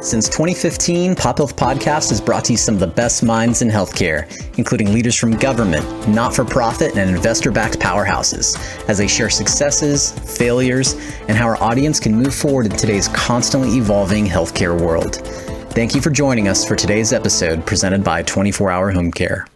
Since 2015, Pop Health Podcast has brought to you some of the best minds in healthcare, including leaders from government, not-for-profit, and investor-backed powerhouses, as they share successes, failures, and how our audience can move forward in today's constantly evolving healthcare world. Thank you for joining us for today's episode presented by 24 Hour Home Care.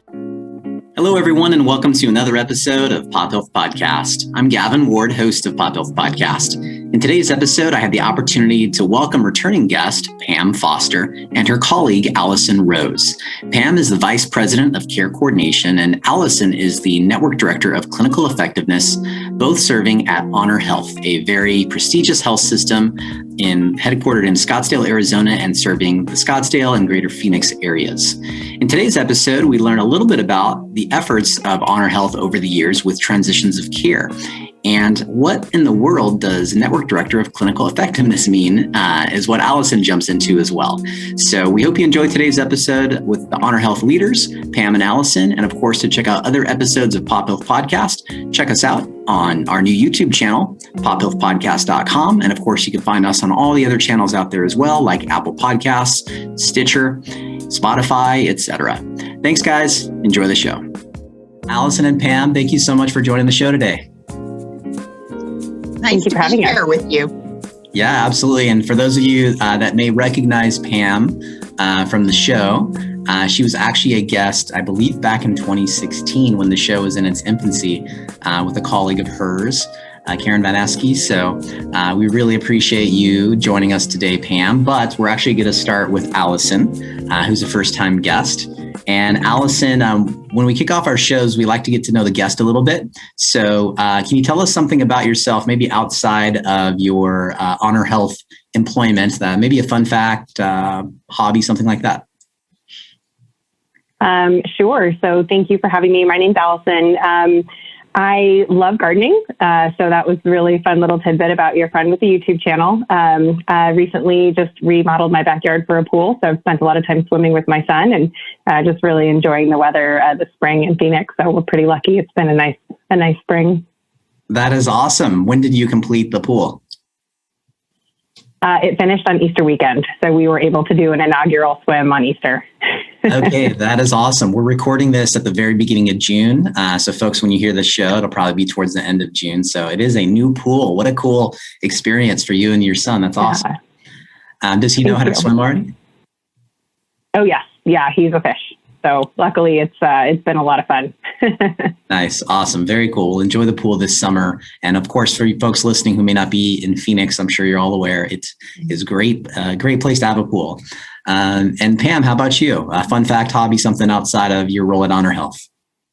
Hello, everyone, and welcome to another episode of Pop Health Podcast. I'm Gavin Ward, host of Pop Health Podcast. In today's episode, I had the opportunity to welcome returning guest Pam Foster and her colleague Allison Rose. Pam is the Vice President of Care Coordination, and Allison is the Network Director of Clinical Effectiveness, both serving at HonorHealth, a very prestigious health system headquartered in Scottsdale, Arizona, and serving the Scottsdale and Greater Phoenix areas. In today's episode, we learn a little bit about the efforts of HonorHealth over the years with transitions of care. And what in the world does Network Director of Clinical Effectiveness mean is what Allison jumps into as well. So we hope you enjoy today's episode with the HonorHealth leaders, Pam and Allison. And of course, to check out other episodes of Pop Health Podcast, check us out on our new YouTube channel, pophealthpodcast.com. And of course, you can find us on all the other channels out there as well, like Apple Podcasts, Stitcher, Spotify, etc. Thanks, guys. Enjoy the show. Allison and Pam, thank you so much for joining the show today. Thank you for having us with you. Yeah, absolutely. And for those of you that may recognize Pam from the show, she was actually a guest, I believe, back in 2016 when the show was in its infancy with a colleague of hers, Karen Van Aske. So we really appreciate you joining us today, Pam. But we're actually going to start with Allison, who's a first-time guest. And Allison, when we kick off our shows, we like to get to know the guest a little bit. So can you tell us something about yourself, maybe outside of your HonorHealth employment, maybe a fun fact, hobby, something like that? Sure. So thank you for having me. My name's Allison. I love gardening. So that was a really fun little tidbit about your friend with the YouTube channel. I recently just remodeled my backyard for a pool. So I've spent a lot of time swimming with my son and just really enjoying the weather this spring in Phoenix. So we're pretty lucky. It's been a nice spring. That is awesome. When did you complete the pool? It finished on Easter weekend. So we were able to do an inaugural swim on Easter. Okay, that is awesome. We're recording this at the very beginning of June. So folks, when you hear the show, it'll probably be towards the end of June. So it is a new pool. What a cool experience for you and your son. That's awesome. Does he know how to swim already? Oh, yes. Yeah, he's a fish. So luckily it's been a lot of fun. Nice. Awesome. Very cool. We'll enjoy the pool this summer. And of course, for you folks listening who may not be in Phoenix, I'm sure you're all aware, it is great place to have a pool. And Pam, how about you? A fun fact, hobby, something outside of your role at HonorHealth?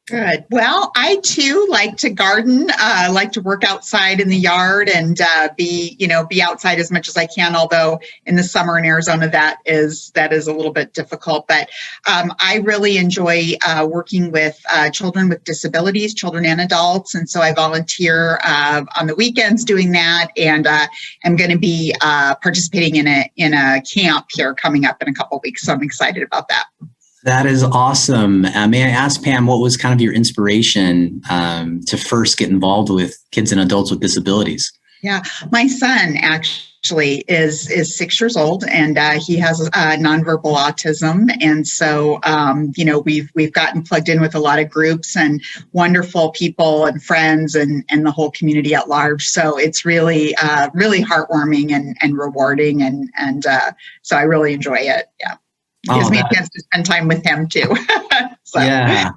Good. Well, I too like to garden, like to work outside in the yard and be outside as much as I can. Although in the summer in Arizona, that is a little bit difficult. But I really enjoy working with children with disabilities, children and adults. And so I volunteer on the weekends doing that. And I'm going to be participating in a camp here coming up in a couple of weeks. So I'm excited about that. That is awesome. May I ask, Pam, what was kind of your inspiration to first get involved with kids and adults with disabilities? Yeah, my son actually is 6 years old, and he has nonverbal autism, and so we've gotten plugged in with a lot of groups and wonderful people and friends and the whole community at large. So it's really heartwarming and rewarding, and so I really enjoy it. Yeah. Gives me a chance to spend time with him too. So, yeah.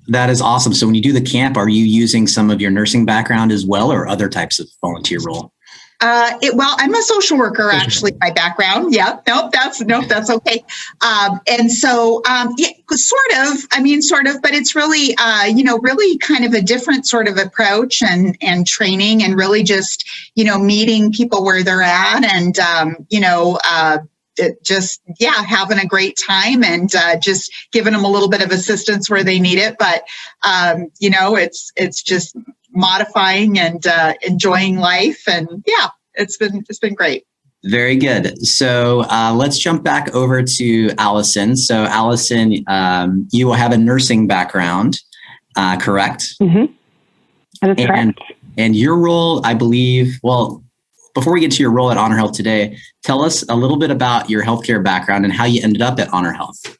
That is awesome. So when you do the camp, are you using some of your nursing background as well, or other types of volunteer role? Well, I'm a social worker actually by background. Yeah. Nope. That's okay. And so, sort of, but it's really, really kind of a different sort of approach and training and really just, meeting people where they're at and, having a great time and just giving them a little bit of assistance where they need it. But, it's just modifying and enjoying life. And yeah, it's been great. Very good. So let's jump back over to Allison. So Allison, you will have a nursing background, correct? Mm-hmm. That is correct. And your role, I believe, well, before we get to your role at HonorHealth today, tell us a little bit about your healthcare background and how you ended up at HonorHealth.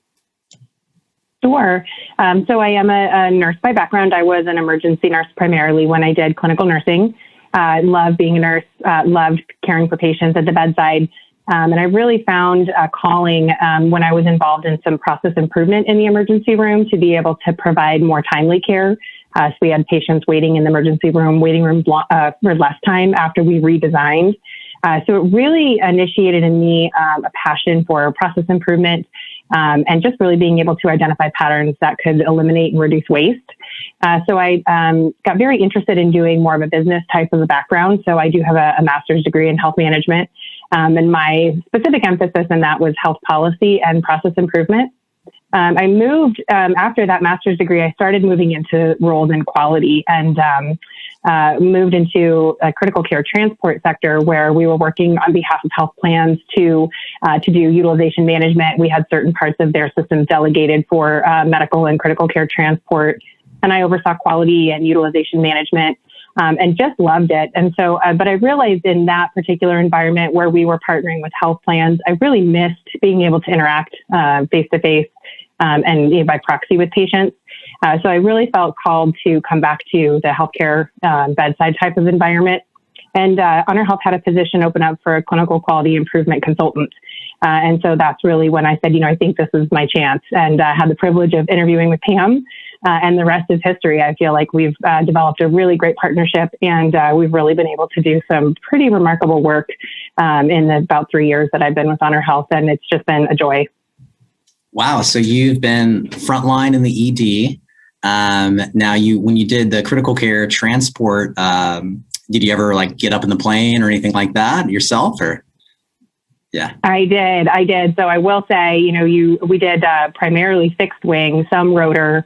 Sure. So I am a nurse by background. I was an emergency nurse primarily when I did clinical nursing. I loved being a nurse, loved caring for patients at the bedside. And I really found a calling when I was involved in some process improvement in the emergency room to be able to provide more timely care. So we had patients waiting in the emergency room, waiting room for less time after we redesigned. So it really initiated in me a passion for process improvement and just really being able to identify patterns that could eliminate and reduce waste. So I got very interested in doing more of a business type of a background. So I do have a master's degree in health management. And my specific emphasis in that was health policy and process improvement. I moved after that master's degree. I started moving into roles in quality and moved into a critical care transport sector where we were working on behalf of health plans to do utilization management. We had certain parts of their systems delegated for medical and critical care transport, and I oversaw quality and utilization management. And just loved it. And so, but I realized in that particular environment where we were partnering with health plans, I really missed being able to interact face to face and by proxy with patients. So I really felt called to come back to the healthcare bedside type of environment. And HonorHealth had a position open up for a clinical quality improvement consultant. And so that's really when I said, I think this is my chance, and had the privilege of interviewing with Pam. And the rest is history. I feel like we've developed a really great partnership, and we've really been able to do some pretty remarkable work in the about 3 years that I've been with HonorHealth, and it's just been a joy. Wow. So you've been frontline in the ED. Now, when you did the critical care transport, did you ever get up in the plane or anything like that yourself, or? Yeah, I did. So I will say, we did primarily fixed wing, some rotor.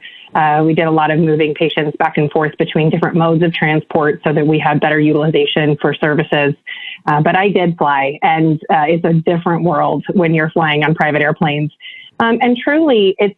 We did a lot of moving patients back and forth between different modes of transport so that we had better utilization for services. But I did fly, and it's a different world when you're flying on private airplanes. And truly, it's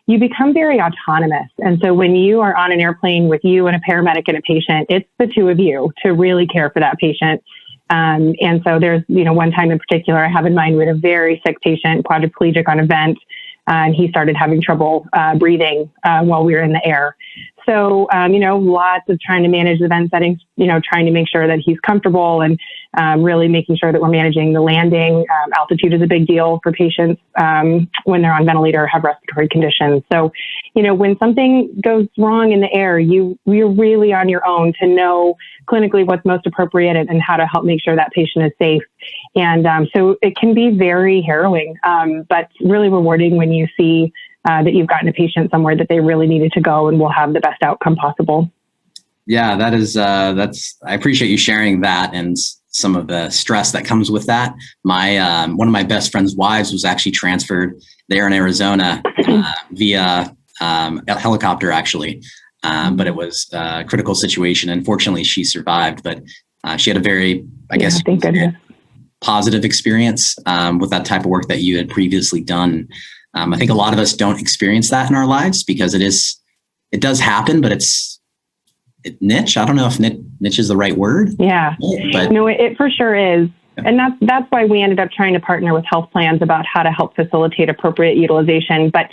you become very autonomous. And so when you are on an airplane with you and a paramedic and a patient, it's the two of you to really care for that patient. And so there's, one time in particular I have in mind, we had a very sick patient, quadriplegic on a vent, and he started having trouble breathing while we were in the air. So, lots of trying to manage the vent settings, trying to make sure that he's comfortable and really making sure that we're managing the landing. Altitude is a big deal for patients when they're on ventilator or have respiratory conditions. So, when something goes wrong in the air, you're really on your own to know clinically what's most appropriate and how to help make sure that patient is safe. And so it can be very harrowing, but really rewarding when you see that you've gotten a patient somewhere that they really needed to go and will have the best outcome possible. Yeah, that is, I appreciate you sharing that and some of the stress that comes with that. One of my best friend's wives was actually transferred there in Arizona via a helicopter, actually. But it was a critical situation. Unfortunately, she survived, but she had a very, positive experience with that type of work that you had previously done. I think a lot of us don't experience that in our lives because it does happen, but it's niche. I don't know if niche is the right word. Yeah, but no, it for sure is. And that's why we ended up trying to partner with health plans about how to help facilitate appropriate utilization. But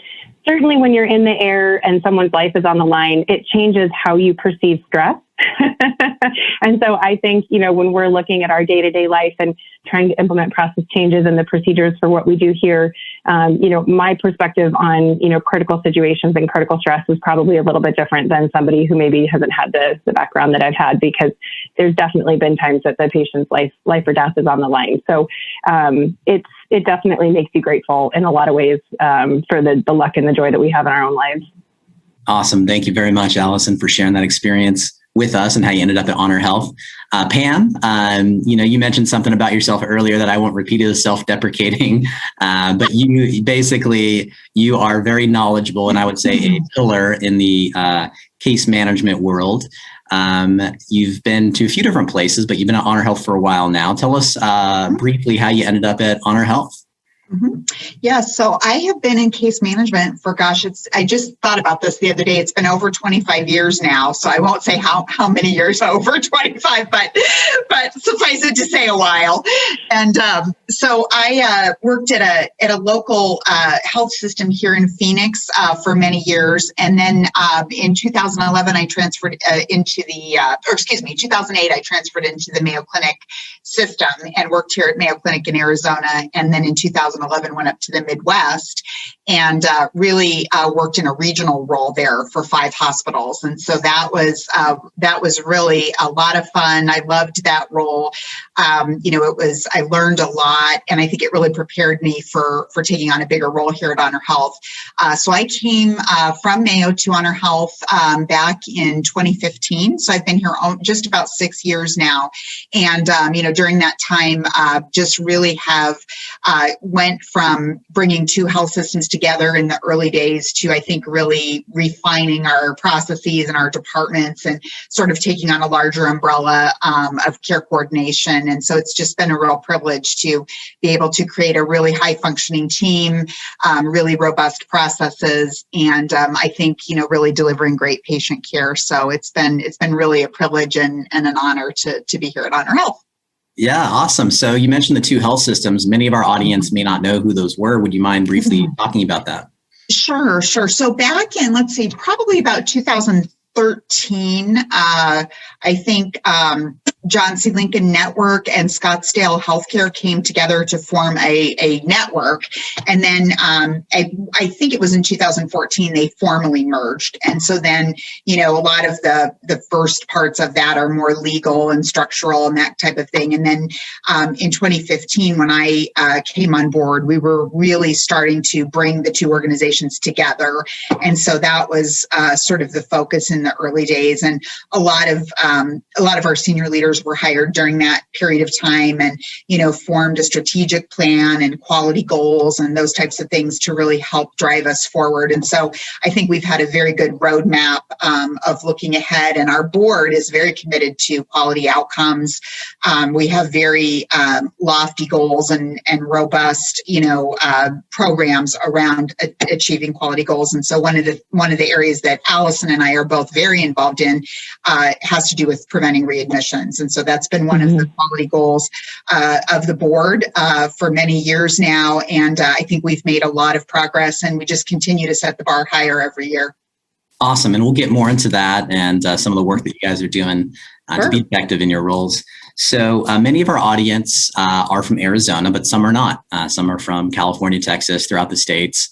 certainly when you're in the air and someone's life is on the line, it changes how you perceive stress. And so I think, when we're looking at our day-to-day life and trying to implement process changes and the procedures for what we do here, my perspective on, critical situations and critical stress is probably a little bit different than somebody who maybe hasn't had the background that I've had, because there's definitely been times that the patient's life or death is on the line. So it definitely makes you grateful in a lot of ways for the luck and the joy that we have in our own lives. Awesome. Thank you very much, Allison, for sharing that experience with us and how you ended up at HonorHealth. Pam, you mentioned something about yourself earlier that I won't repeat as self-deprecating, but you are very knowledgeable and I would say a pillar in the case management world. You've been to a few different places, but you've been at HonorHealth for a while now. Tell us briefly how you ended up at HonorHealth. Yeah, so I have been in case management for, I just thought about this the other day. It's been over 25 years now. So I won't say how many years over 25, but suffice it to say a while. And so I worked at a local health system here in Phoenix for many years. And then in 2011, I transferred 2008, I transferred into the Mayo Clinic system and worked here at Mayo Clinic in Arizona. And then in 2011, went up to the Midwest and really worked in a regional role there for 5 hospitals. And so that was really a lot of fun. I loved that role. I learned a lot, and I think it really prepared me for taking on a bigger role here at HonorHealth. So I came from Mayo to HonorHealth back in 2015. So I've been here just about 6 years now. And, during that time, just really have went from bringing 2 health systems together in the early days to, I think, really refining our processes and our departments and sort of taking on a larger umbrella of care coordination. And so it's just been a real privilege to be able to create a really high functioning team, really robust processes, and I think, really delivering great patient care. So it's been really a privilege and an honor to be here at HonorHealth. Yeah, awesome. So you mentioned the 2 health systems. Many of our audience may not know who those were. Would you mind briefly talking about that? Sure. So back in, probably about 2013, I think John C. Lincoln Network and Scottsdale Healthcare came together to form a network. And then I think it was in 2014 they formally merged. And so then, a lot of the first parts of that are more legal and structural and that type of thing. And then in 2015, when I came on board, we were really starting to bring the 2 organizations together. And so that was sort of the focus in the early days. And a lot of our senior leaders were hired during that period of time and, formed a strategic plan and quality goals and those types of things to really help drive us forward. And so I think we've had a very good roadmap of looking ahead, and our board is very committed to quality outcomes. We have very lofty goals and robust, programs around achieving quality goals. And so one of the areas that Allison and I are both very involved in has to do with preventing readmissions. And so that's been one of the quality goals of the board for many years now. And I think we've made a lot of progress, and we just continue to set the bar higher every year. Awesome. And we'll get more into that and some of the work that you guys are doing to be effective in your roles. So many of our audience are from Arizona, but some are not. Some are from California, Texas, throughout the states.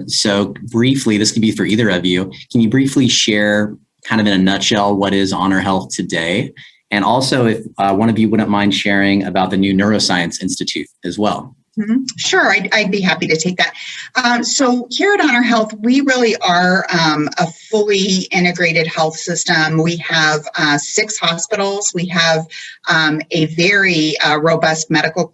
So briefly, this could be for either of you. Can you briefly share kind of in a nutshell what is HonorHealth today? And also, if one of you wouldn't mind sharing about the new Neuroscience Institute as well. Sure, I'd be happy to take that. So here at HonorHealth, we really are a fully integrated health system. We have 6 hospitals. We have a very robust medical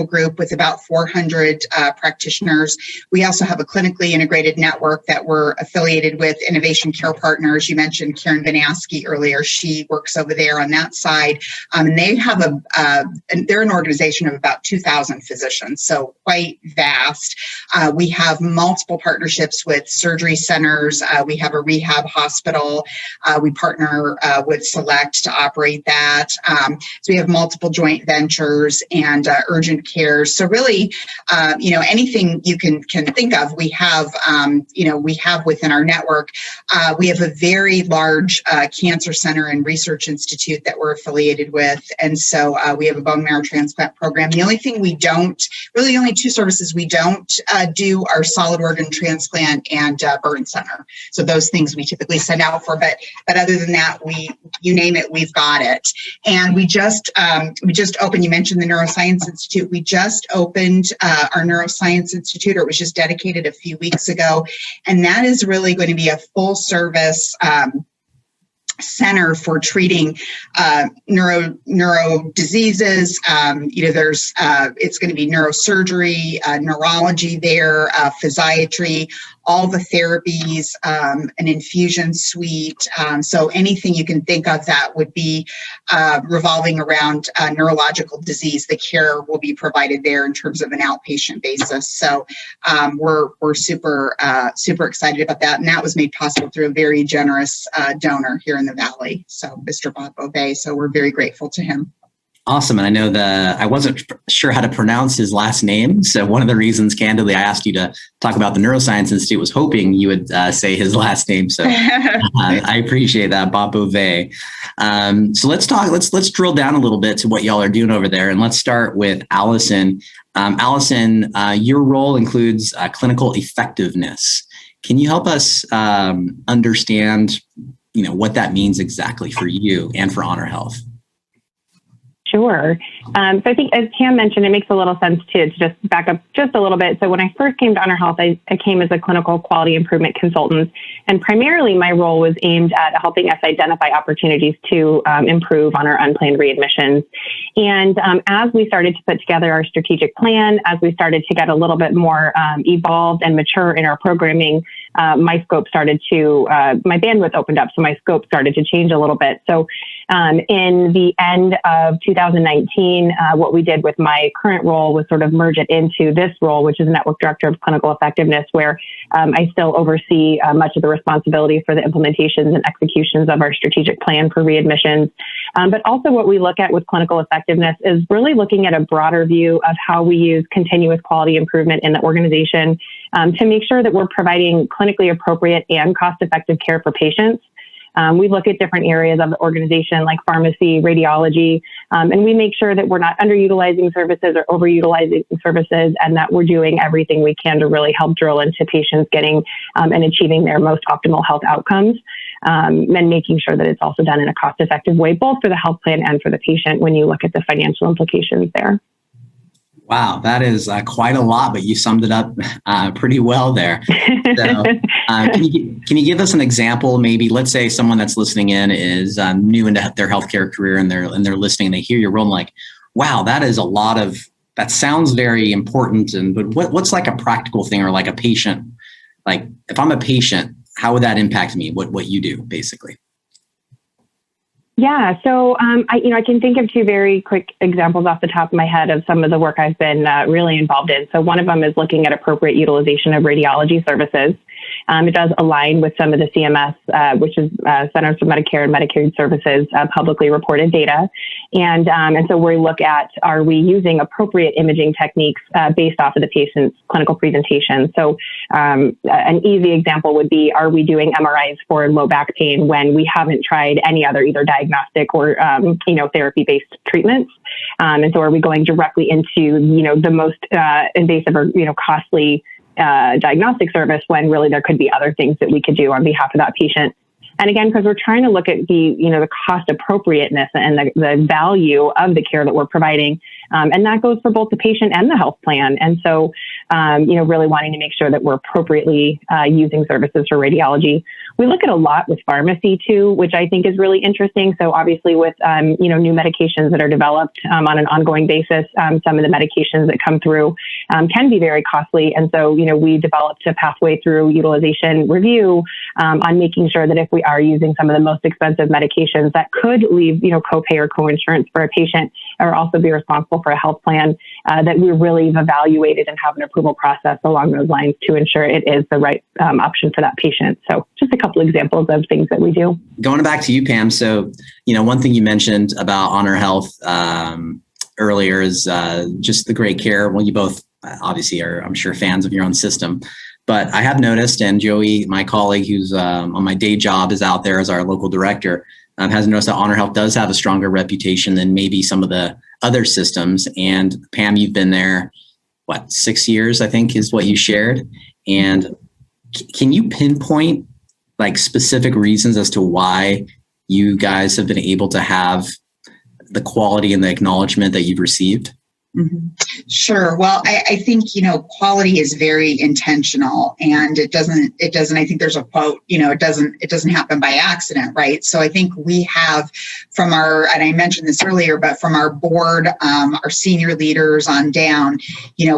group with about 400 practitioners. We also have a clinically integrated network that we're affiliated with Innovation Care Partners. You mentioned Karen Vanaski earlier. She works over there on that side. And they have they're an organization of about 2,000 physicians. So quite vast. We have multiple partnerships with surgery centers. We have a rehab hospital. We partner with Select to operate that. So we have multiple joint ventures and urgent care. So really, anything you can think of, we have within our network. We have a very large cancer center and research institute that we're affiliated with. And so we have a bone marrow transplant program. The only thing we don't, really the only 2 services we don't do are solid organ transplant and burn center. So those things we typically send out for, but other than that, you name it, we've got it. And we just opened, you mentioned the Neuroscience Institute. We just opened our Neuroscience Institute, or it was just dedicated a few weeks ago. And that is really going to be a full service center for treating neuro diseases. It's going to be neurosurgery, neurology there, physiatry, all the therapies, an infusion suite. So anything you can think of that would be revolving around neurological disease, the care will be provided there in terms of an outpatient basis. So we're super excited about that. And that was made possible through a very generous donor here in the Valley. So Mr. Bob Beauvais. So we're very grateful to him. Awesome. And I know I wasn't sure how to pronounce his last name. So one of the reasons, candidly, I asked you to talk about the Neuroscience Institute was hoping you would say his last name. So I appreciate that, Bob Beauvais. So let's drill down a little bit to what y'all are doing over there. And let's start with Allison. Allison, your role includes clinical effectiveness. Can you help us understand, what that means exactly for you and for HonorHealth? Sure. So I think, as Pam mentioned, it makes a little sense to just back up just a little bit. So when I first came to HonorHealth, I came as a clinical quality improvement consultant, and primarily my role was aimed at helping us identify opportunities to improve on our unplanned readmissions. And as we started to put together our strategic plan, as we started to get a little bit more evolved and mature in our programming, my bandwidth opened up, so my scope started to change a little bit. So in the end of 2019, what we did with my current role was sort of merge it into this role, which is Network Director of Clinical Effectiveness, where I still oversee much of the responsibility for the implementations and executions of our strategic plan for readmissions. But also what we look at with clinical effectiveness is really looking at a broader view of how we use continuous quality improvement in the organization to make sure that we're providing clinically appropriate and cost-effective care for patients. We look at different areas of the organization like pharmacy, radiology, and we make sure that we're not underutilizing services or overutilizing services, and that we're doing everything we can to really help drill into patients getting and achieving their most optimal health outcomes, and making sure that it's also done in a cost-effective way, both for the health plan and for the patient when you look at the financial implications there. Wow, that is quite a lot, but you summed it up pretty well there. So, can you give us an example? Maybe, let's say someone that's listening in is new into their healthcare career, and they're listening, and they hear your role, and like, wow, that is a lot of. That sounds very important. But what's like a practical thing, or like a patient? Like, if I'm a patient, how would that impact me? What you do, basically? Yeah, so I can think of two very quick examples off the top of my head of some of the work I've been really involved in. So one of them is looking at appropriate utilization of radiology services. It does align with some of the CMS, which is Centers for Medicare and Medicaid Services, publicly reported data. And so we look at, are we using appropriate imaging techniques based off of the patient's clinical presentation? So an easy example would be, are we doing MRIs for low back pain when we haven't tried any other either diagnostic or therapy-based treatments? And so are we going directly into the most invasive or costly diagnostic service when really there could be other things that we could do on behalf of that patient? And again, because we're trying to look at the cost appropriateness and the value of the care that we're providing. And that goes for both the patient and the health plan. And so, really wanting to make sure that we're appropriately using services for radiology. We look at a lot with pharmacy too, which I think is really interesting. So obviously with, new medications that are developed on an ongoing basis, some of the medications that come through can be very costly. And so, we developed a pathway through utilization review on making sure that if we are using some of the most expensive medications that could leave, copay or coinsurance for a patient, or also be responsible for a health plan, that we really have evaluated and have an approval process along those lines to ensure it is the right option for that patient. So just a couple examples of things that we do. Going back to you, Pam. So, one thing you mentioned about HonorHealth earlier is just the great care. Well, you both obviously are, I'm sure, fans of your own system. But I have noticed, and Joey, my colleague who's on my day job is out there as our local director, has noticed that HonorHealth does have a stronger reputation than maybe some of the other systems. And Pam, you've been there, 6 years, I think is what you shared. And can you pinpoint like specific reasons as to why you guys have been able to have the quality and the acknowledgement that you've received? Mm-hmm. Sure. Well, I think, quality is very intentional, and it doesn't, I think there's a quote, it doesn't happen by accident, right? So I think we have from and I mentioned this earlier, but from our board, our senior leaders on down,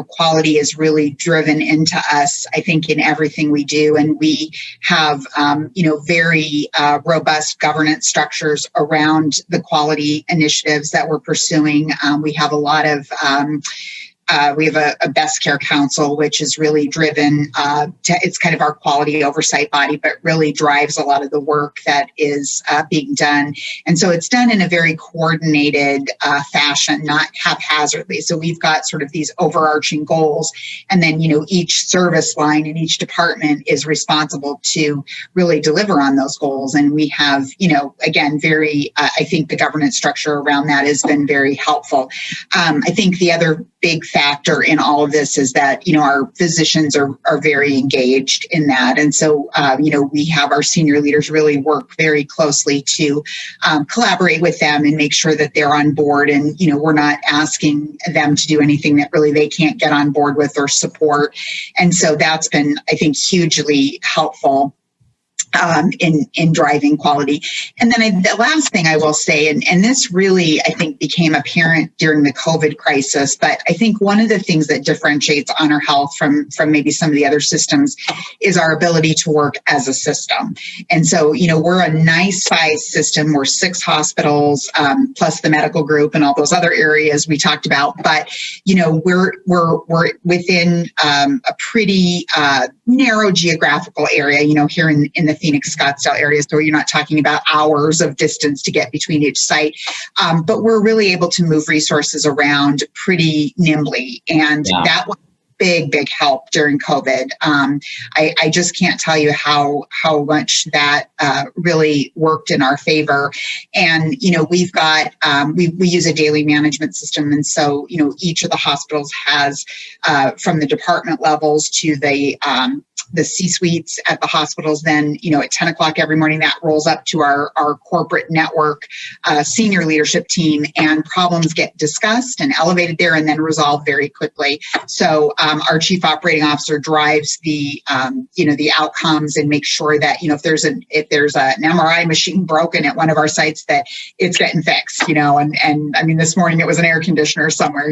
quality is really driven into us, I think, in everything we do. And we have, very robust governance structures around the quality initiatives that we're pursuing. We have a lot of we have a best care council, which is really driven it's kind of our quality oversight body, but really drives a lot of the work that is being done. And so it's done in a very coordinated fashion, not haphazardly. So we've got sort of these overarching goals, and then, each service line in each department is responsible to really deliver on those goals. And we have, again, very, I think the governance structure around that has been very helpful. I think the other big factor in all of this is that, our physicians are very engaged in that. And so, we have our senior leaders really work very closely to collaborate with them and make sure that they're on board. And, we're not asking them to do anything that really they can't get on board with or support. And so that's been, I think, hugely helpful in driving quality. And then the last thing I will say, and this really, I think, became apparent during the COVID crisis, but I think one of the things that differentiates HonorHealth from maybe some of the other systems is our ability to work as a system. And so, we're a nice size system. We're 6 hospitals, plus the medical group and all those other areas we talked about. But, we're within a pretty narrow geographical area, here in the Phoenix, Scottsdale area. So you're not talking about hours of distance to get between each site, but we're really able to move resources around pretty nimbly. And that was big help during COVID. I just can't tell you how much that really worked in our favor. And, we've got, we use a daily management system. And so, each of the hospitals has, from the department levels to the C-suites at the hospitals, then, at 10 o'clock every morning, that rolls up to our corporate network senior leadership team, and problems get discussed and elevated there and then resolved very quickly. So our chief operating officer drives the outcomes and makes sure that, if there's an MRI machine broken at one of our sites, that it's getting fixed, and I mean, this morning it was an air conditioner somewhere,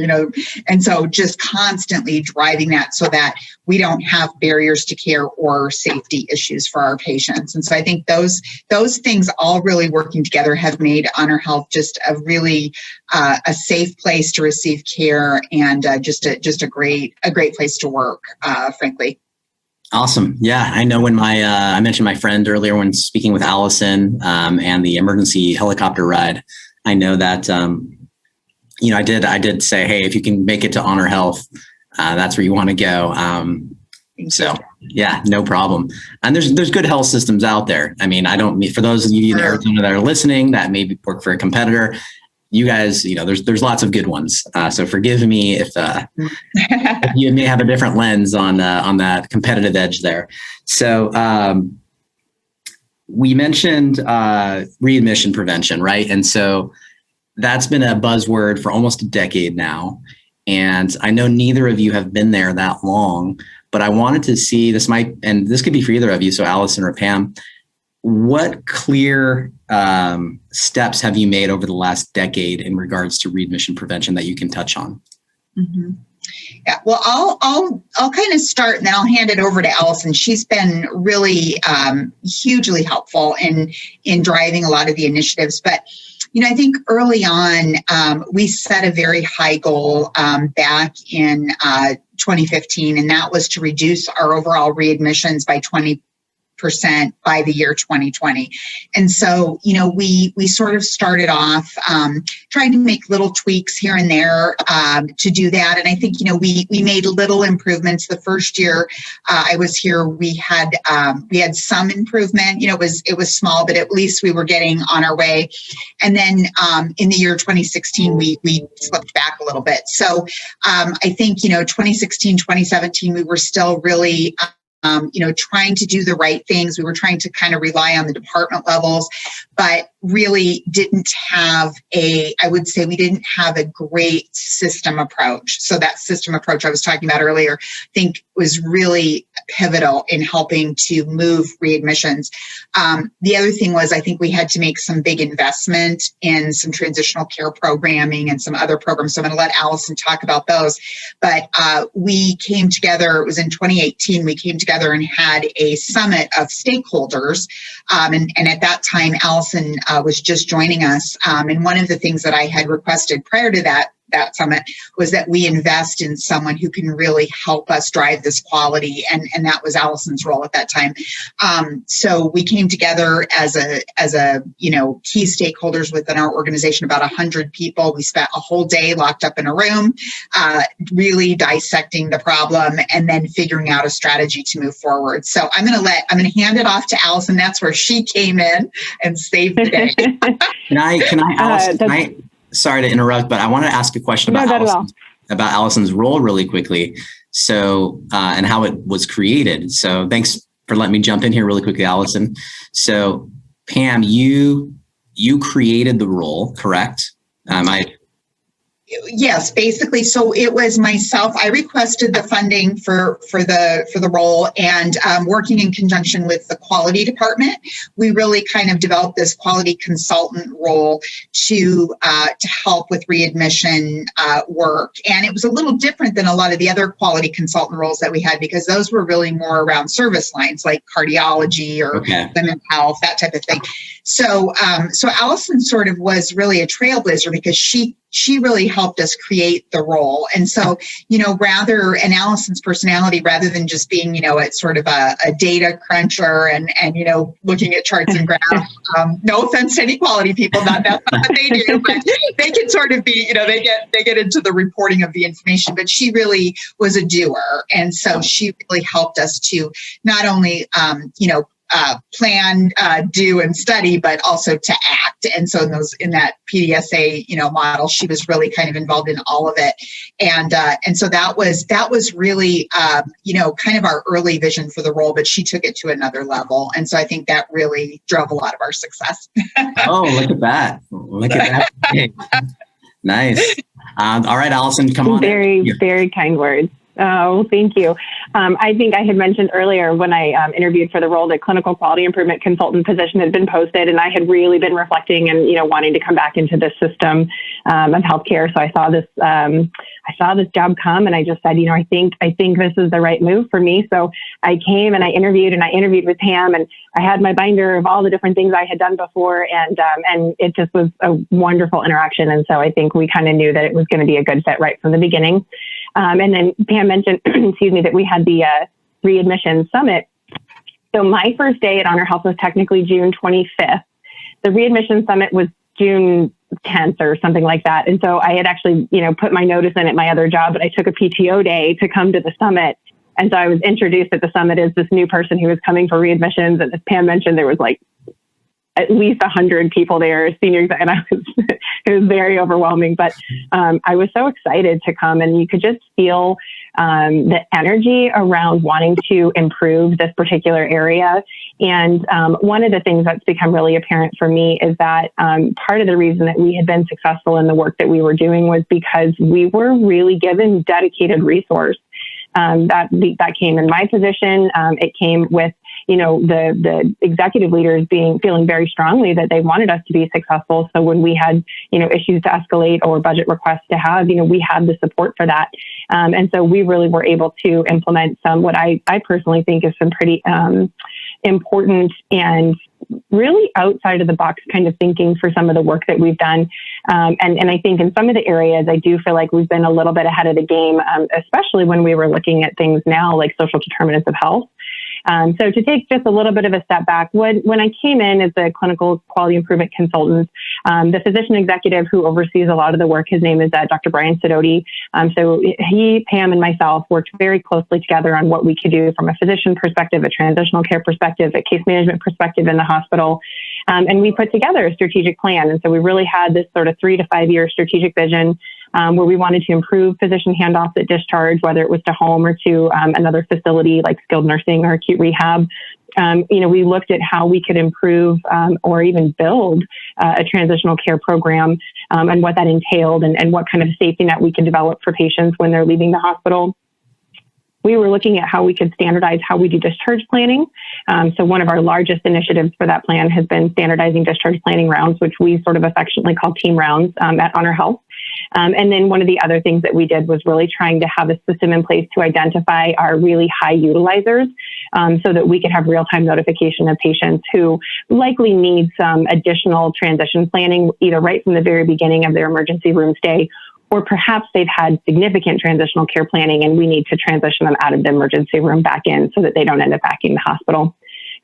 and so just constantly driving that so that we don't have barriers to care or safety issues for our patients. And so I think those things all really working together have made HonorHealth just a really a safe place to receive care, and just a great place to work, frankly. Awesome. Yeah, I know when I mentioned my friend earlier when speaking with Allison and the emergency helicopter ride, I know that I did say, hey, if you can make it to HonorHealth, that's where you want to go. So yeah, no problem. And there's good health systems out there. I mean, for those of you in Arizona that are listening that maybe work for a competitor, you guys, there's lots of good ones. So forgive me if you may have a different lens on that competitive edge there. So we mentioned readmission prevention, right? And so that's been a buzzword for almost a decade now. And I know neither of you have been there that long, but I wanted to see, this could be for either of you, so Allison or Pam, what clear steps have you made over the last decade in regards to readmission prevention that you can touch on? Mm-hmm. Yeah, well, I'll kind of start, and then I'll hand it over to Allison. She's been really hugely helpful in driving a lot of the initiatives. But I think early on, we set a very high goal back in 2015, and that was to reduce our overall readmissions by 20% by the year 2020. And so, we sort of started off trying to make little tweaks here and there to do that. And I think, we made little improvements. The first year I was here, we had some improvement. It was small, but at least we were getting on our way. And then in the year 2016, we slipped back a little bit. So I think, 2016, 2017, we were still really trying to do the right things. We were trying to kind of rely on the department levels, but really didn't have we didn't have a great system approach. So that system approach I was talking about earlier, I think was really pivotal in helping to move readmissions. The other thing was I think we had to make some big investment in some transitional care programming and some other programs. So I'm going to let Allison talk about those. But we came together, it was in 2018, we came together and had a summit of stakeholders. And at that time, Allison was just joining us. And one of the things that I had requested prior to that summit was that we invest in someone who can really help us drive this quality. And that was Allison's role at that time. So we came together as a key stakeholders within our organization, about 100 people. We spent a whole day locked up in a room, really dissecting the problem and then figuring out a strategy to move forward. So I'm going to hand it off to Allison. That's where she came in and saved the day. Allison, sorry to interrupt, but I want to ask a question about Allison's role really quickly. So, and how it was created. So thanks for letting me jump in here really quickly, Allison. So Pam, you created the role, correct? Yes, basically. So it was myself. I requested the funding for the role, and working in conjunction with the quality department, we really kind of developed this quality consultant role to help with readmission work. And it was a little different than a lot of the other quality consultant roles that we had, because those were really more around service lines like cardiology or women's health, that type of thing. So Allison sort of was really a trailblazer because she really helped us create the role. And so, and Allison's personality, rather than just being, it's sort of a data cruncher and looking at charts and graphs, no offense to any quality people, that's not what they do, but they can sort of be, they get into the reporting of the information, but she really was a doer. And so she really helped us to not only, plan, do, and study, but also to act. And so in that PDSA, model, she was really kind of involved in all of it. And so that was really, kind of our early vision for the role, but she took it to another level. And so I think that really drove a lot of our success. Oh, look at that. Look at that. Nice. All right, Allison, come on. Very, very kind words. Oh, thank you. I think I had mentioned earlier when I interviewed for the role, the clinical quality improvement consultant position had been posted, and I had really been reflecting and wanting to come back into this system of healthcare. So I saw this job come, and I just said, I think this is the right move for me. So I came and I interviewed with Pam, and I had my binder of all the different things I had done before, and it just was a wonderful interaction. And so I think we kind of knew that it was going to be a good fit right from the beginning. And then Pam mentioned, that we had the Readmission Summit. So my first day at HonorHealth was technically June 25th. The Readmission Summit was June 10th or something like that. And so I had actually, put my notice in at my other job, but I took a PTO day to come to the summit. And so I was introduced at the summit as this new person who was coming for readmissions. And as Pam mentioned, there was like at least 100 people there, seniors, and it was very overwhelming, but I was so excited to come, and you could just feel the energy around wanting to improve this particular area. And one of the things that's become really apparent for me is that part of the reason that we had been successful in the work that we were doing was because we were really given dedicated resource. That came in my position. It came with the executive leaders feeling very strongly that they wanted us to be successful. So when we had, issues to escalate or budget requests to have, we had the support for that. And so we really were able to implement what I personally think is some pretty important and really outside of the box kind of thinking for some of the work that we've done. And I think in some of the areas, I do feel like we've been a little bit ahead of the game, especially when we were looking at things now like social determinants of health. So to take just a little bit of a step back, when I came in as a clinical quality improvement consultant, the physician executive who oversees a lot of the work, his name is Dr. Brian Sidoti. So he, Pam, and myself worked very closely together on what we could do from a physician perspective, a transitional care perspective, a case management perspective in the hospital. And we put together a strategic plan. And so we really had this sort of 3 to 5 year strategic vision where we wanted to improve physician handoffs at discharge, whether it was to home or to another facility like skilled nursing or acute rehab. We looked at how we could improve or even build a transitional care program and what that entailed and what kind of safety net we could develop for patients when they're leaving the hospital. We were looking at how we could standardize how we do discharge planning. So one of our largest initiatives for that plan has been standardizing discharge planning rounds, which we sort of affectionately call team rounds at HonorHealth. And then one of the other things that we did was really trying to have a system in place to identify our really high utilizers so that we could have real-time notification of patients who likely need some additional transition planning, either right from the very beginning of their emergency room stay, or perhaps they've had significant transitional care planning and we need to transition them out of the emergency room back in so that they don't end up back in the hospital.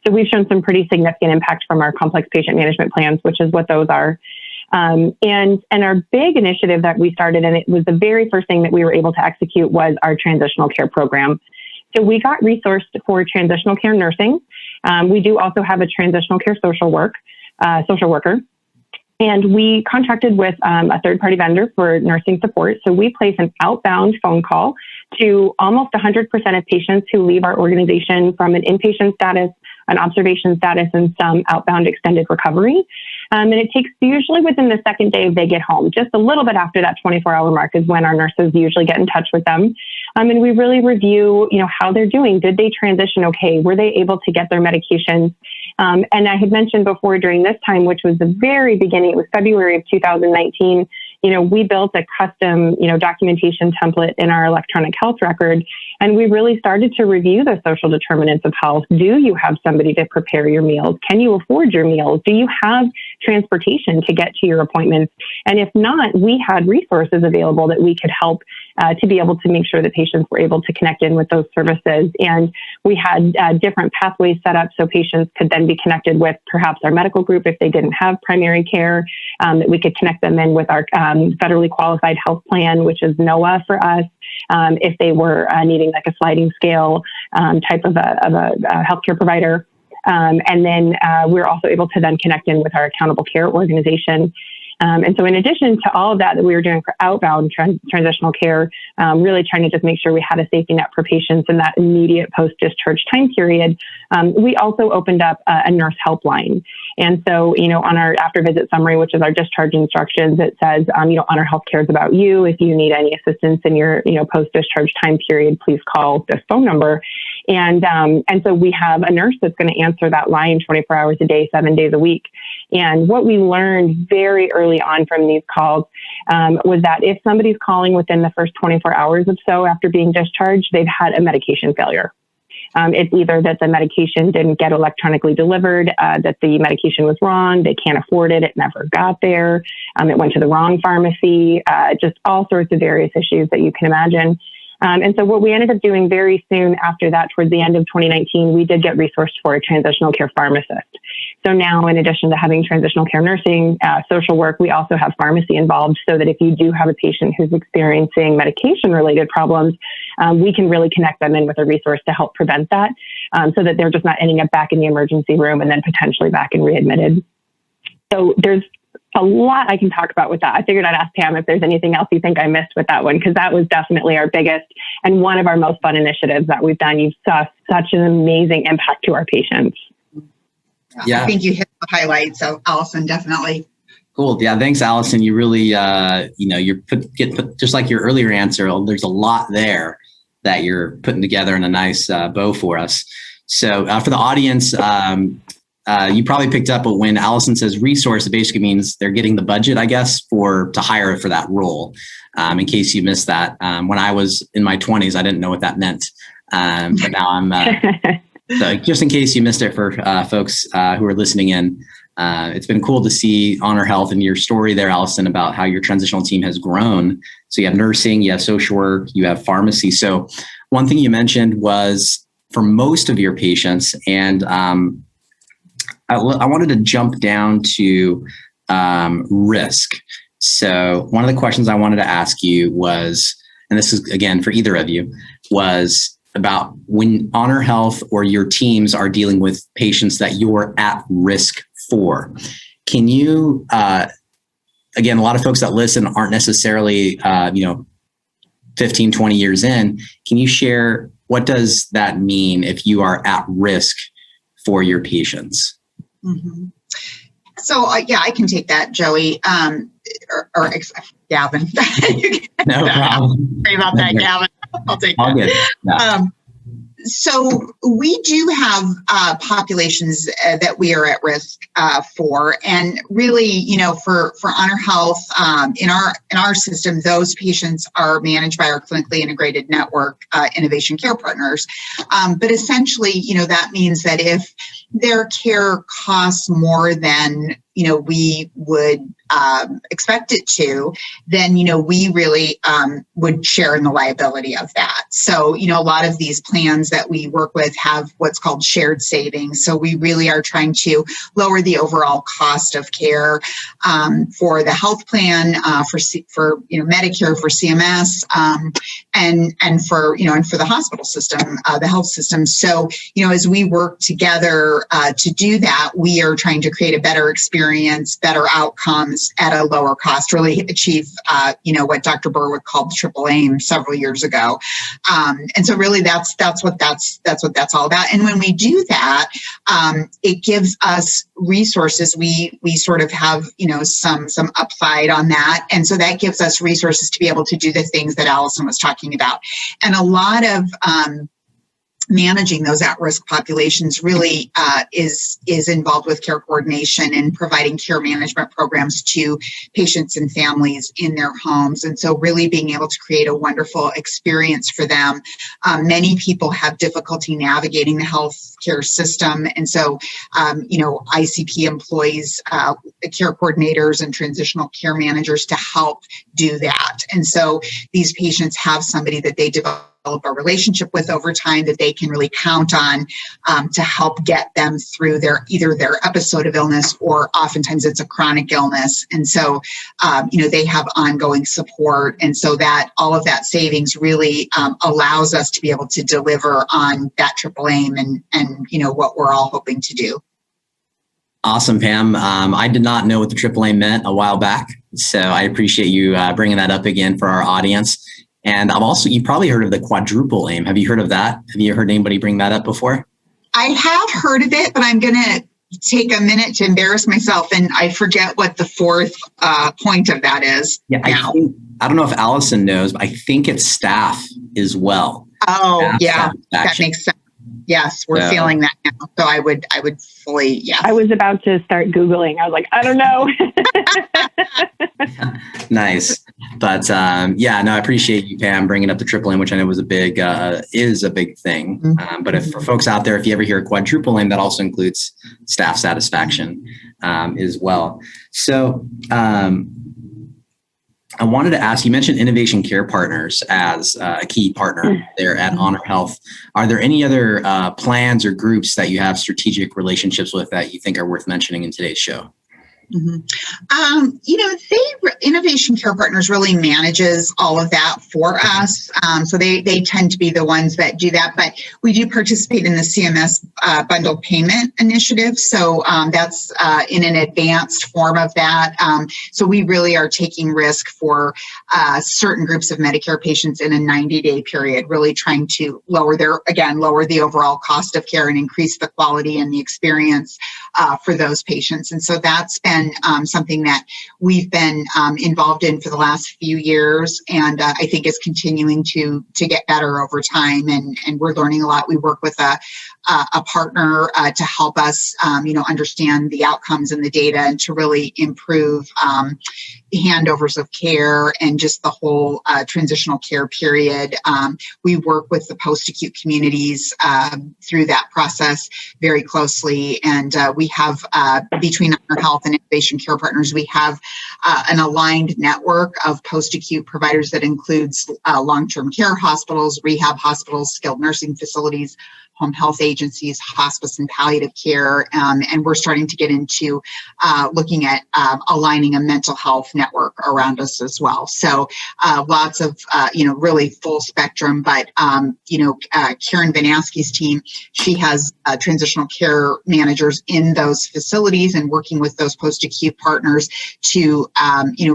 So we've shown some pretty significant impact from our complex patient management plans, which is what those are. And our big initiative that we started, and it was the very first thing that we were able to execute, was our transitional care program. So we got resourced for transitional care nursing. We do also have a transitional care social worker. And we contracted with a third-party vendor for nursing support. So we place an outbound phone call to almost 100% of patients who leave our organization from an inpatient status, an observation status, and some outbound extended recovery. And it takes usually within the second day they get home. Just a little bit after that 24-hour mark is when our nurses usually get in touch with them. And we really review, how they're doing. Did they transition okay? Were they able to get their medications? And I had mentioned before during this time, which was the very beginning, it was February of 2019, we built a custom, documentation template in our electronic health record. And we really started to review the social determinants of health. Do you have somebody to prepare your meals? Can you afford your meals? Do you have transportation to get to your appointments? And if not, we had resources available that we could help to be able to make sure that patients were able to connect in with those services. And we had different pathways set up so patients could then be connected with perhaps our medical group if they didn't have primary care, that we could connect them in with our federally qualified health plan, which is NOAA for us, if they were needing like a sliding scale type of a healthcare provider. And then we're also able to then connect in with our accountable care organization. And so in addition to all of that we were doing for outbound transitional care, really trying to just make sure we had a safety net for patients in that immediate post-discharge time period, we also opened up a nurse helpline. And so, on our after visit summary, which is our discharge instructions, it says, HonorHealth cares about you. If you need any assistance in your, post-discharge time period, please call this phone number. And so we have a nurse that's going to answer that line 24 hours a day, 7 days a week. And what we learned very early on from these calls was that if somebody's calling within the first 24 hours or so after being discharged, they've had a medication failure. It's either that the medication didn't get electronically delivered, that the medication was wrong, they can't afford it, it never got there, it went to the wrong pharmacy, just all sorts of various issues that you can imagine. And so what we ended up doing very soon after that, towards the end of 2019, we did get resourced for a transitional care pharmacist. So now, in addition to having transitional care nursing, social work, we also have pharmacy involved so that if you do have a patient who's experiencing medication-related problems, we can really connect them in with a resource to help prevent that so that they're just not ending up back in the emergency room and then potentially back and readmitted. So there's a lot I can talk about with that. I figured I'd ask Pam if there's anything else you think I missed with that one, because that was definitely our biggest and one of our most fun initiatives that we've done. You saw such an amazing impact to our patients. Yeah. I think you hit the highlights, so Allison, definitely. Cool. Yeah. Thanks, Allison. You really, you're put just like your earlier answer, there's a lot there that you're putting together in a nice bow for us. So for the audience, you probably picked up when Allison says resource, it basically means they're getting the budget, I guess, to hire for that role. In case you missed that, when I was in my 20s, I didn't know what that meant. But now I'm, so just in case you missed it for folks who are listening in, it's been cool to see HonorHealth and your story there, Allison, about how your transitional team has grown. So you have nursing, you have social work, you have pharmacy. So one thing you mentioned was for most of your patients, and I wanted to jump down to risk. So one of the questions I wanted to ask you was, and this is again for either of you, was about when HonorHealth or your teams are dealing with patients that you're at risk for. Can you, again, a lot of folks that listen aren't necessarily, 15, 20 years in. Can you share what does that mean if you are at risk for your patients? Mm-hmm. So, I can take that, Joey, or Gavin. No problem. Sorry about that, Gavin. I'll take All that. good. Yeah. So we do have populations that we are at risk for, and really, for HonorHealth, in our system, those patients are managed by our clinically integrated network, Innovation Care Partners. But essentially, that means that if their care costs more than we would expect it to, then, we really would share in the liability of that. So, a lot of these plans that we work with have what's called shared savings. So we really are trying to lower the overall cost of care for the health plan, for Medicare, for CMS, and for the hospital system, the health system. So, as we work together to do that, we are trying to create a better experience, better outcomes at a lower cost, really achieve, what Dr. Berwick called the triple aim several years ago. And so really that's what that's all about. And when we do that, it gives us resources. We sort of have, some upside on that. And so that gives us resources to be able to do the things that Allison was talking about. And a lot of, managing those at-risk populations really is involved with care coordination and providing care management programs to patients and families in their homes. And so really being able to create a wonderful experience for them. Many people have difficulty navigating the healthcare system. And so, ICP employs care coordinators and transitional care managers to help do that. And so these patients have somebody that they develop a relationship with over time that they can really count on to help get them through either their episode of illness, or oftentimes it's a chronic illness. And so, they have ongoing support. And so that all of that savings really allows us to be able to deliver on that triple aim and what we're all hoping to do. Awesome, Pam. I did not know what the triple aim meant a while back, so I appreciate you bringing that up again for our audience. And you probably heard of the quadruple aim. Have you heard of that? Have you heard anybody bring that up before? I have heard of it, but I'm going to take a minute to embarrass myself, and I forget what the fourth point of that is. Yeah, I don't know if Allison knows, but I think it's staff as well. Oh, Staff yeah, that makes sense. Yes, we're feeling that now. So I would fully, yes. I was about to start Googling. I was like, I don't know. Nice. But I appreciate you, Pam, bringing up the triple aim, which I know is a big thing. Mm-hmm. But if for folks out there, if you ever hear quadruple aim, that also includes staff satisfaction as well. So I wanted to ask, you mentioned Innovation Care Partners as a key partner there at HonorHealth. Are there any other plans or groups that you have strategic relationships with that you think are worth mentioning in today's show? Mm-hmm. Innovation Care Partners really manages all of that for us. So they tend to be the ones that do that, but we do participate in the CMS bundled payment initiative. So that's in an advanced form of that. So we really are taking risk for certain groups of Medicare patients in a 90-day period, really trying to lower the overall cost of care and increase the quality and the experience for those patients. And so that's been something that we've been involved in for the last few years, and I think is continuing to get better over time. And we're learning a lot. We work with a partner to help us, understand the outcomes and the data, and to really improve handovers of care and just the whole transitional care period. We work with the post-acute communities through that process very closely, and we have between HonorHealth and Innovation Care Partners, we have an aligned network of post-acute providers that includes long-term care hospitals, rehab hospitals, skilled nursing facilities, home health agencies, hospice and palliative care, and we're starting to get into looking at aligning a mental health network around us as well. So lots of, really full spectrum, but, Karen Vanaski's team, she has transitional care managers in those facilities and working with those post-acute partners to,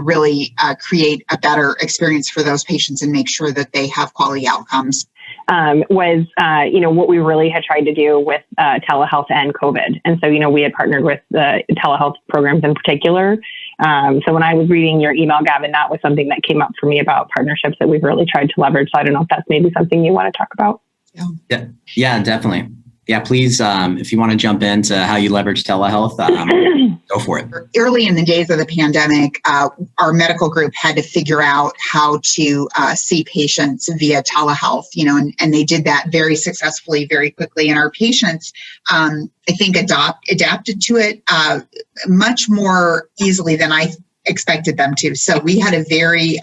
really create a better experience for those patients and make sure that they have quality outcomes. was, what we really had tried to do with telehealth and COVID. And so, we had partnered with the telehealth programs in particular. So when I was reading your email, Gavin, that was something that came up for me about partnerships that we've really tried to leverage. So I don't know if that's maybe something you want to talk about. Yeah, definitely. Yeah, please, if you want to jump into how you leverage telehealth, go for it. Early in the days of the pandemic, our medical group had to figure out how to see patients via telehealth, and they did that very successfully, very quickly. And our patients, I think, adapted to it much more easily than I expected them to. So we had a very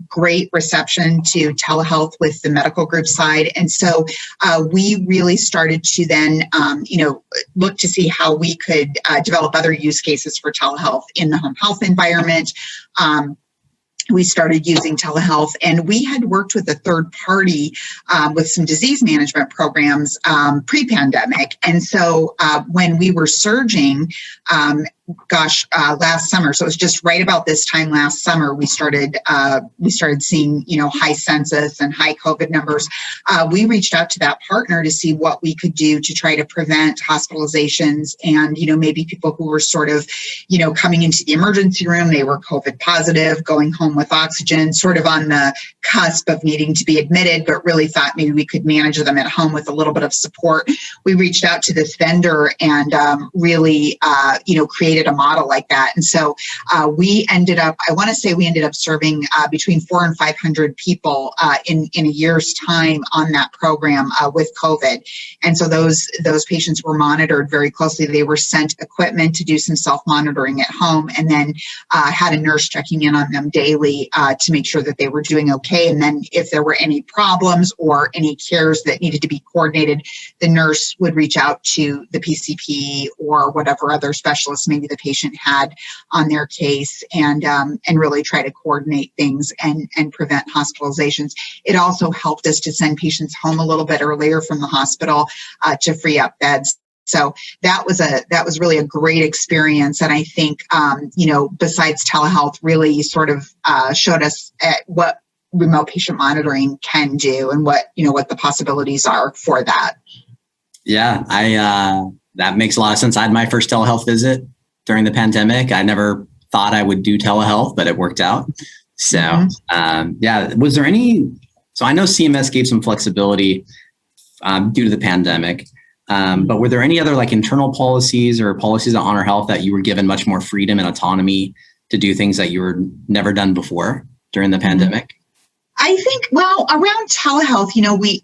great reception to telehealth with the medical group side. And so we really started to then, look to see how we could develop other use cases for telehealth in the home health environment. We started using telehealth, and we had worked with a third party with some disease management programs pre-pandemic. And so when we were surging, last summer, so it was just right about this time last summer, we started seeing, high census and high COVID numbers. We reached out to that partner to see what we could do to try to prevent hospitalizations and, maybe people who were sort of, coming into the emergency room, they were COVID positive, going home with oxygen, sort of on the cusp of needing to be admitted, but really thought maybe we could manage them at home with a little bit of support. We reached out to this vendor and really, created a model like that. And so we ended up serving between 400 and 500 people in a year's time on that program with COVID. And so those patients were monitored very closely. They were sent equipment to do some self-monitoring at home, and then had a nurse checking in on them daily to make sure that they were doing okay. And then if there were any problems or any cares that needed to be coordinated, the nurse would reach out to the PCP or whatever other specialist maybe the patient had on their case, and really try to coordinate things and prevent hospitalizations. It also helped us to send patients home a little bit earlier from the hospital to free up beds. So that was really a great experience. And I think, besides telehealth, really sort of showed us what remote patient monitoring can do and what the possibilities are for that. Yeah, that makes a lot of sense. I had my first telehealth visit during the pandemic. I never thought I would do telehealth, but it worked out. So, was there so I know CMS gave some flexibility due to the pandemic, but were there any other internal policies or policies at HonorHealth that you were given much more freedom and autonomy to do things that you were never done before during the pandemic? I think, around telehealth,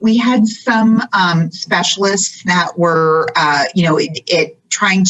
we had some specialists that were,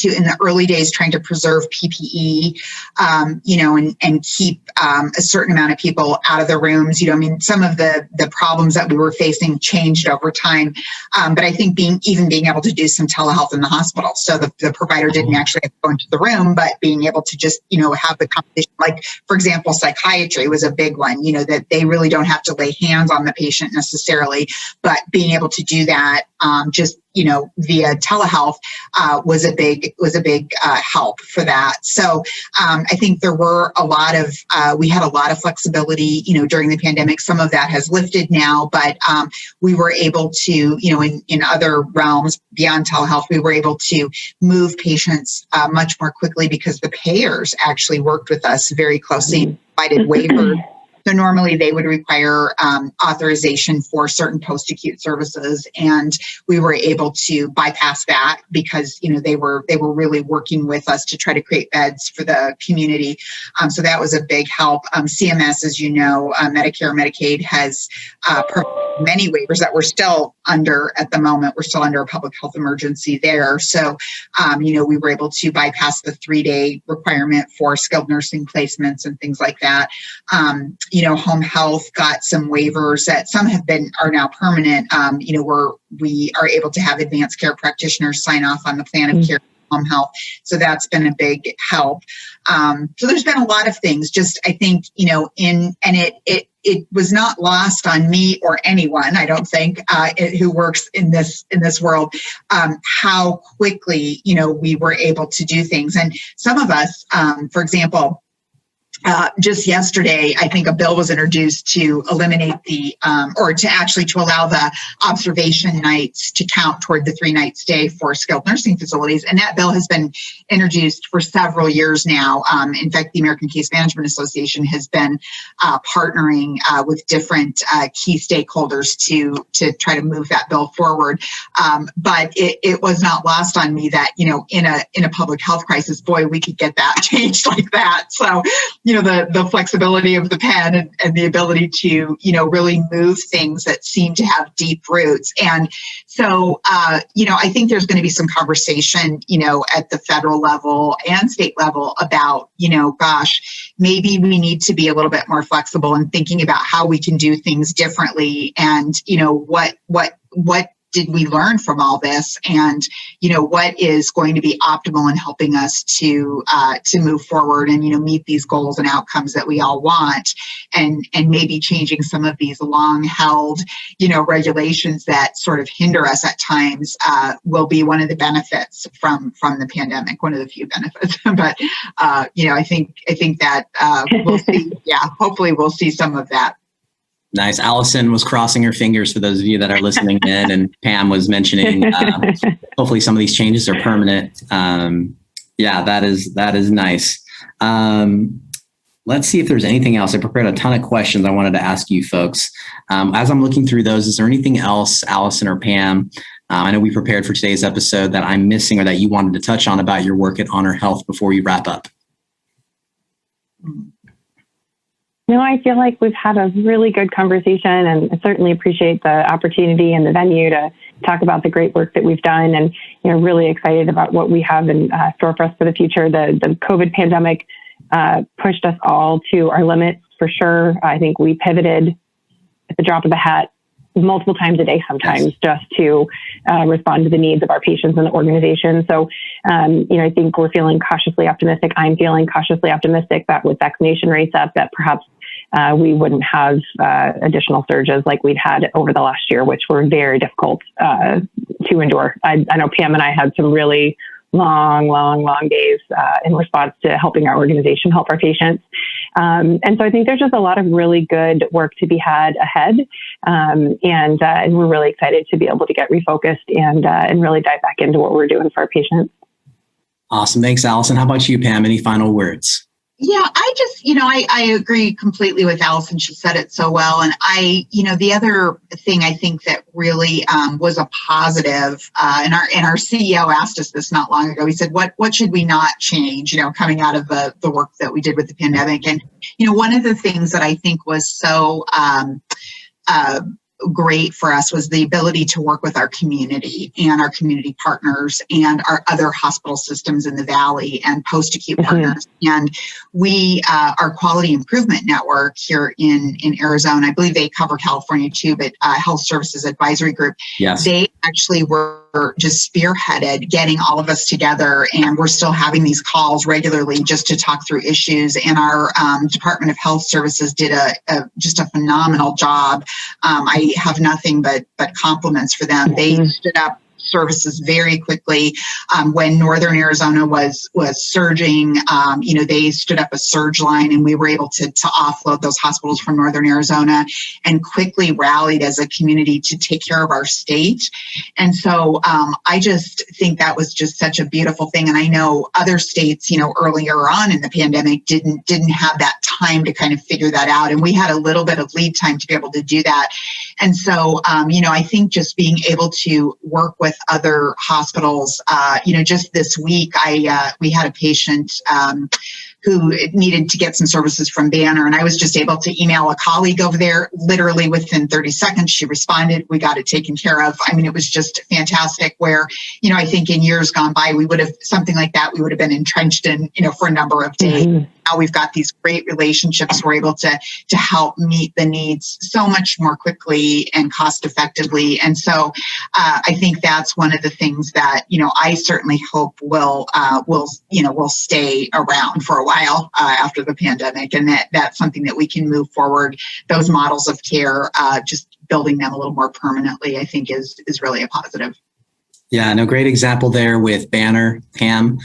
in the early days, trying to preserve PPE, and keep a certain amount of people out of the rooms. Some of the problems that we were facing changed over time. But I think being able to do some telehealth in the hospital. So the provider didn't actually have to go into the room, but being able to just, have the conversation. Like, for example, psychiatry was a big one, that they really don't have to lay hands on the patient necessarily, but being able to do that via telehealth was a big help for that. So I think there were we had a lot of flexibility, during the pandemic. Some of that has lifted now, but we were able to, in other realms beyond telehealth, we were able to move patients much more quickly because the payers actually worked with us very closely, provided waivers. So normally they would require authorization for certain post-acute services, and we were able to bypass that because they were really working with us to try to create beds for the community. So that was a big help. CMS, as you know, Medicare, Medicaid has many waivers that we're still under at the moment. We're still under a public health emergency there. So we were able to bypass the 3-day requirement for skilled nursing placements and things like that. Home health got some waivers that some are now permanent, where we are able to have advanced care practitioners sign off on the plan of care home health. So that's been a big help. So there's been a lot of things, just, I think, it was not lost on me or anyone, I don't think, who works in this world, how quickly, we were able to do things. And some of us, for example, just yesterday, I think a bill was introduced to eliminate to allow the observation nights to count toward the 3-night stay for skilled nursing facilities. And that bill has been introduced for several years now. In fact, the American Case Management Association has been partnering with different key stakeholders to try to move that bill forward. But it was not lost on me that, in a public health crisis, boy, we could get that changed like that. So, the flexibility of the pen and the ability to, really move things that seem to have deep roots. And so, I think there's going to be some conversation, at the federal level and state level about, gosh, maybe we need to be a little bit more flexible in thinking about how we can do things differently. And, what did we learn from all this, and what is going to be optimal in helping us to move forward and meet these goals and outcomes that we all want, and maybe changing some of these long held regulations that sort of hinder us at times will be one of the benefits from the pandemic, one of the few benefits. But I think that we'll see. Yeah, hopefully we'll see some of that. Nice. Allison was crossing her fingers for those of you that are listening in, and Pam was mentioning hopefully some of these changes are permanent. That is nice. Let's see if there's anything else. I prepared a ton of questions I wanted to ask you folks. As I'm looking through those, is there anything else, Allison or Pam, I know we prepared for today's episode that I'm missing or that you wanted to touch on about your work at HonorHealth before we wrap up? No, I feel like we've had a really good conversation, and I certainly appreciate the opportunity and the venue to talk about the great work that we've done, and really excited about what we have in store for us for the future. The COVID pandemic pushed us all to our limits for sure. I think we pivoted at the drop of a hat multiple times a day sometimes just to respond to the needs of our patients and the organization. So, I think we're feeling cautiously optimistic. I'm feeling cautiously optimistic that with vaccination rates up, that perhaps we wouldn't have additional surges like we'd had over the last year, which were very difficult to endure. I know Pam and I had some really long days in response to helping our organization help our patients. And so I think there's just a lot of really good work to be had ahead. And we're really excited to be able to get refocused and really dive back into what we're doing for our patients. Awesome. Thanks, Allison. How about you, Pam? Any final words? Yeah, I just, I agree completely with Allison. She said it so well. And the other thing I think that really was a positive, and our CEO asked us this not long ago. He said, what should we not change, coming out of the work that we did with the pandemic? And, one of the things that I think was so great for us was the ability to work with our community and our community partners and our other hospital systems in the Valley and post-acute partners. And we, our quality improvement network here in Arizona, I believe they cover California too, but Health Services Advisory Group, they actually were just spearheaded getting all of us together, and we're still having these calls regularly just to talk through issues. And our Department of Health Services did just a phenomenal job. I have nothing but compliments for them. They stood up services very quickly. When Northern Arizona was surging, they stood up a surge line, and we were able to offload those hospitals from Northern Arizona and quickly rallied as a community to take care of our state. And so I just think that was just such a beautiful thing. And I know other states, earlier on in the pandemic didn't have that time to kind of figure that out. And we had a little bit of lead time to be able to do that. And so, I think just being able to work with other hospitals, just this week, we had a patient who needed to get some services from Banner, and I was just able to email a colleague over there. Literally within 30 seconds, she responded. We got it taken care of. I mean, it was just fantastic. Where, I think in years gone by, we would have something like that. We would have been entrenched in, for a number of days. Now we've got these great relationships. We're able to help meet the needs so much more quickly and cost effectively. And so I think that's one of the things that, I certainly hope will stay around for a while after the pandemic. And that's something that we can move forward. Those models of care, just building them a little more permanently, I think is really a positive. Yeah, no, great example there with Banner, Pam.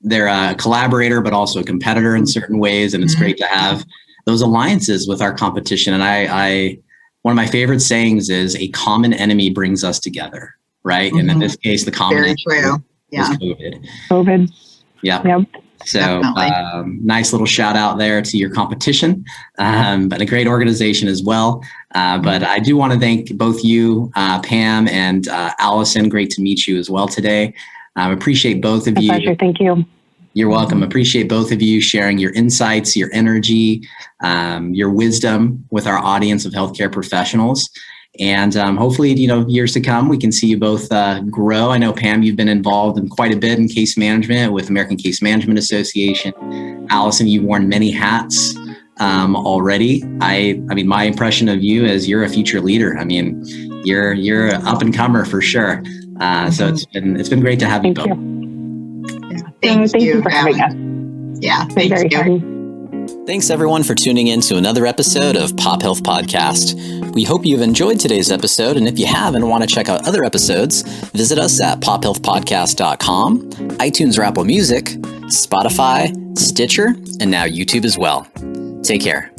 they're a collaborator, but also a competitor in certain ways. And it's great to have those alliances with our competition. And I one of my favorite sayings is a common enemy brings us together, right? And in this case, the common enemy is COVID. Yep. So nice little shout out there to your competition, but a great organization as well. But I do want to thank both you, Pam and Allison. Great to meet you as well today. Appreciate both of you. Pleasure. Thank you. You're welcome. Appreciate both of you sharing your insights, your energy, your wisdom with our audience of healthcare professionals. And hopefully, years to come, we can see you both grow. I know, Pam, you've been involved in quite a bit in case management with American Case Management Association. Allison, you've worn many hats already. I mean, my impression of you is you're a future leader. I mean, you're an up and comer for sure. So it's been great to have you both. Thank you for having us. Yeah, thank very you. Fun. Thanks everyone for tuning in to another episode of Pop Health Podcast. We hope you've enjoyed today's episode, and if you have and want to check out other episodes, visit us at pophealthpodcast.com, iTunes or Apple Music, Spotify, Stitcher, and now YouTube as well. Take care.